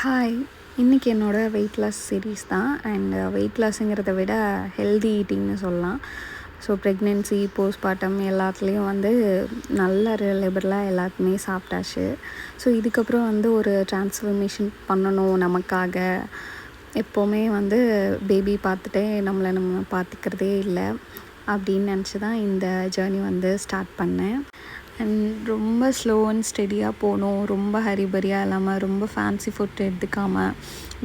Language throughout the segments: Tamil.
ஹாய்! இன்றைக்கி என்னோடய வெயிட் லாஸ் சீரீஸ் தான். வெயிட் லாஸுங்கிறத விட ஹெல்தி ஈட்டிங்னு சொல்லலாம். ஸோ ப்ரெக்னென்சி, போஸ்ட்பார்ட்டம் எல்லாத்துலேயும் நல்ல லிபரலாக எல்லாத்தையுமே சாப்பிட்டாச்சு. ஸோ இதுக்கப்புறம் ஒரு ட்ரான்ஸ்ஃபர்மேஷன் பண்ணணும் நமக்காக. எப்போவுமே பேபி பார்த்துட்டே நம்ம பார்த்துக்கிறதே இல்லை அப்படின்னு நினச்சி தான் இந்த ஜேர்னி ஸ்டார்ட் பண்ணேன். ரொம்ப ஸ்லோ அண்ட் ஸ்டெடியாக போகணும். ரொம்ப ஹரிபரியாக இல்லாமல், ரொம்ப ஃபேன்சி ஃபுட் எடுத்துக்காமல்,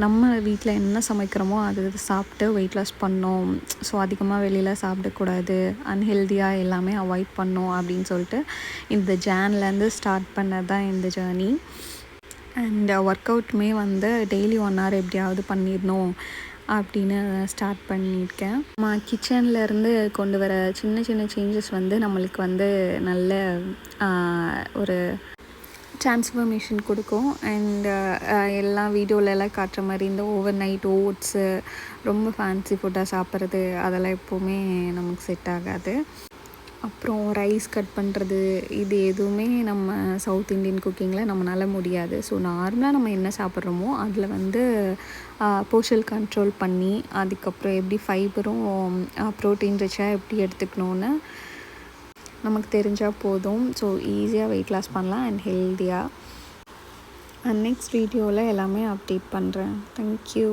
நம்ம வீட்டில் என்ன சமைக்கிறோமோ அது சாப்பிட்டு வெயிட் லாஸ் பண்ணோம். ஸோ அதிகமாக வெளியில் சாப்பிடக்கூடாது, அன்ஹெல்தியாக எல்லாமே அவாய்ட் பண்ணோம் அப்படின்னு சொல்லிட்டு இந்த ஜான்லேருந்து ஸ்டார்ட் பண்ணது தான் இந்த ஜேர்னி. ஒர்க் அவுட்டுமே டெய்லி 1 hour எப்படியாவது பண்ணிடணும் அப்படின்னு ஸ்டார்ட் பண்ணியிருக்கேன். நம்ம கிச்சன்லேருந்து கொண்டு வர சின்ன சின்ன சேஞ்சஸ் நம்மளுக்கு நல்ல ஒரு ட்ரான்ஸ்ஃபர்மேஷன் கொடுக்கும். எல்லாம் வீடியோலலாம் காட்டுற மாதிரி இந்த ஓவர் நைட் ஓட்ஸு, ரொம்ப ஃபேன்சி ஃபுட்டாக சாப்பிட்றது அதெல்லாம் எப்போவுமே நமக்கு செட் ஆகாது. அப்புறம் ரைஸ் கட் பண்ணுறது, இது எதுவுமே நம்ம சவுத் இண்டியன் குக்கிங்கில் நம்மளால் முடியாது. ஸோ நார்மலாக நம்ம என்ன சாப்பிட்றோமோ அதில் போர்ஷன் கண்ட்ரோல் பண்ணி, அதுக்கப்புறம் எப்படி ஃபைபரும் ப்ரோட்டீன் ரிச்சாக எப்படி எடுத்துக்கணுன்னு நமக்கு தெரிஞ்சால் போதும். ஸோ ஈஸியாக வெயிட் லாஸ் பண்ணலாம் அண்ட் ஹெல்த்தியாக. நெக்ஸ்ட் வீடியோவில் எல்லாமே அப்டேட் பண்ணுறேன். தேங்க்யூ.